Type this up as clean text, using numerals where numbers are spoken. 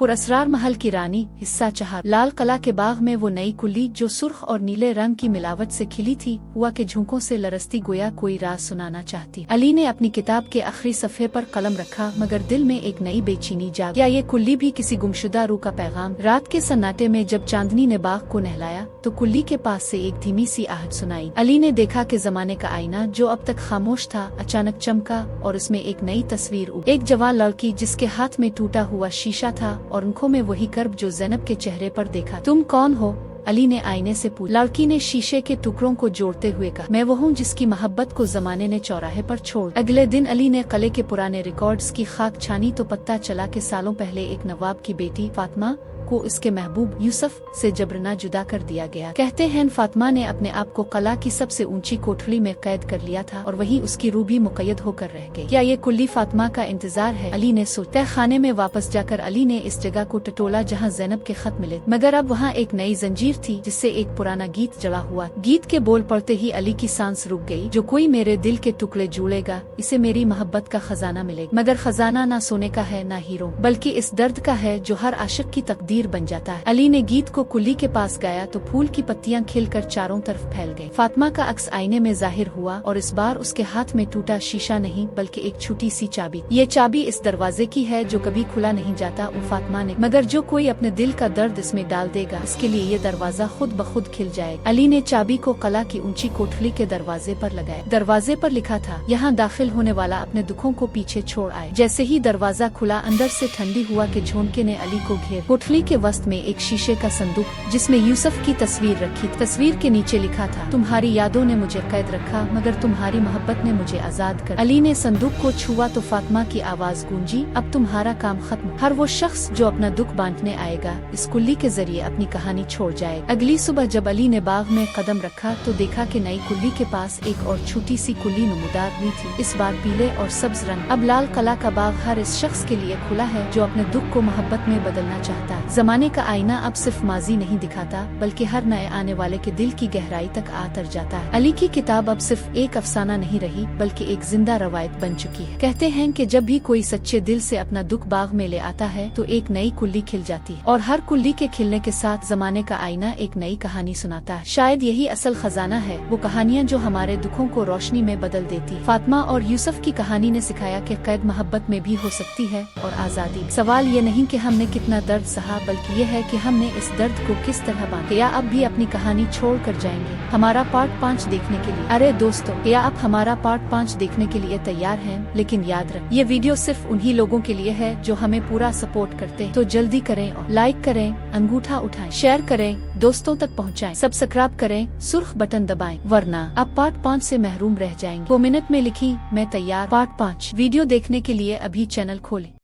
पुरस्रार महल की रानी हिस्सा चाह। लाल कला के बाग में वो नई कुल्ली जो सुर्ख और नीले रंग की मिलावट से खिली थी, हुआ के झोंकों से लरसती गोया कोई राज सुनाना चाहती। अली ने अपनी किताब के आखिरी सफ़े पर कलम रखा, मगर दिल में एक नई बेचैनी जाग। क्या ये कुल्ली भी किसी गुमशुदा रूह का पैगाम? रात के सन्नाटे में जब चांदनी ने बाग को नहलाया तो कुल्ली के पास से एक धीमी सी आहट सुनाई। अली ने देखा कि जमाने का आईना जो अब तक खामोश था अचानक चमका और उसमें एक नई तस्वीर उभरी। एक जवान लड़की जिसके हाथ में टूटा हुआ शीशा था और आंखों में वही कर्ब जो ज़ैनब के चेहरे पर देखा। तुम कौन हो? अली ने आईने से पूछा। लड़की ने शीशे के टुकड़ों को जोड़ते हुए कहा, मैं वो हूँ जिसकी मोहब्बत को जमाने ने चौराहे पर छोड़। अगले दिन अली ने किले के पुराने रिकॉर्ड्स की खाक छानी तो पता चला कि सालों पहले एक नवाब की बेटी फातिमा को उसके महबूब यूसुफ से जबरना जुदा कर दिया गया। कहते हैं फातिमा ने अपने आप को किला की सबसे ऊंची कोठरी में कैद कर लिया था और वहीं उसकी रूह भी मुक़य्यद होकर रह गई। क्या ये कुल्ली फातिमा का इंतजार है? अली ने सोचा। खाने में वापस जाकर अली ने इस जगह को टटोला जहाँ ज़ैनब के खत मिले, मगर अब वहाँ एक नई जंजीर थी जिससे एक पुराना गीत जड़ा हुआ। गीत के बोल पड़ते ही अली की सांस रुक गई। जो कोई मेरे दिल के टुकड़े जुड़ेगा, इसे मेरी मोहब्बत का खजाना मिलेगा। मगर खजाना ना सोने का है ना हीरो, बल्कि इस दर्द का है जो हर आशिक की तकदीर बन जाता है। अली ने गीत को कुल्ली के पास गाया तो फूल की पत्तियां खिलकर चारों तरफ फैल गई। फातिमा का अक्स आईने में जाहिर हुआ और इस बार उसके हाथ में टूटा शीशा नहीं बल्कि एक छोटी सी चाबी। ये चाबी इस दरवाजे की है जो कभी खुला नहीं जाता, फातिमा ने। मगर जो कोई अपने दिल का दर्द इसमें डाल देगा, इसके लिए ये दरवाजा खुद ब खुद खिल जाएगा। अली ने चाबी को किला की ऊंची कोठरी के दरवाजे पर लगाया। दरवाजे पर लिखा था, यहाँ दाखिल होने वाला अपने दुखों को पीछे छोड़ आए। जैसे ही दरवाजा खुला, अंदर से ठंडी हुआ के झोंके ने अली को घेर। कोठरी के वस्त में एक शीशे का संदूक जिसमें यूसुफ की तस्वीर रखी। तस्वीर के नीचे लिखा था, तुम्हारी यादों ने मुझे कैद रखा मगर तुम्हारी मोहब्बत ने मुझे आजाद कर। अली ने संदूक को छुआ तो फातिमा की आवाज गूंजी, अब तुम्हारा काम खत्म। हर वो शख्स जो अपना दुख बांटने आएगा इस कुल्ली के जरिए अपनी कहानी छोड़ जाएगा। अगली सुबह जब अली ने बाग में कदम रखा तो देखा कि नई कुल्ली के पास एक और छोटी सी कुल्ली नमूदार हुई थी, इस बार पीले और सब्ज रंग। अब लाल किला का बाग हर इस शख्स के लिए खुला है जो अपने दुख को मोहब्बत में बदलना चाहता है। जमाने का आईना अब सिर्फ माजी नहीं दिखाता बल्कि हर नए आने वाले के दिल की गहराई तक आतर जाता है। अली की किताब अब सिर्फ एक अफसाना नहीं रही बल्कि एक जिंदा रवायत बन चुकी है। कहते हैं कि जब भी कोई सच्चे दिल से अपना दुख बाग में ले आता है तो एक नई कुल्ली खिल जाती है और हर कुल्ली के खिलने के साथ जमाने का आईना एक नई कहानी सुनाता है। शायद यही असल खजाना है, वो कहानियाँ जो हमारे दुखों को रोशनी में बदल देती। फातिमा और यूसुफ की कहानी ने सिखाया कि कैद मोहब्बत में भी हो सकती है और आजादी। सवाल ये नहीं कि हमने कितना दर्द सहा बल्कि ये है कि हमने इस दर्द को किस तरह बांधा। या अब भी अपनी कहानी छोड़ कर जाएंगे हमारा पार्ट 5 देखने के लिए? अरे दोस्तों, क्या आप हमारा पार्ट 5 देखने के लिए तैयार हैं? लेकिन याद रखें, ये वीडियो सिर्फ उन्हीं लोगों के लिए है जो हमें पूरा सपोर्ट करते हैं। तो जल्दी करें और लाइक करें, अंगूठा उठाएं, शेयर करें, दोस्तों तक पहुंचाएं, सब्सक्राइब करें, सुर्ख बटन दबाएं, वरना आप पार्ट 5 से महरूम रह जाएंगे। 2 मिनट में लिखी मैं तैयार पार्ट 5 वीडियो देखने के लिए अभी चैनल खोलें।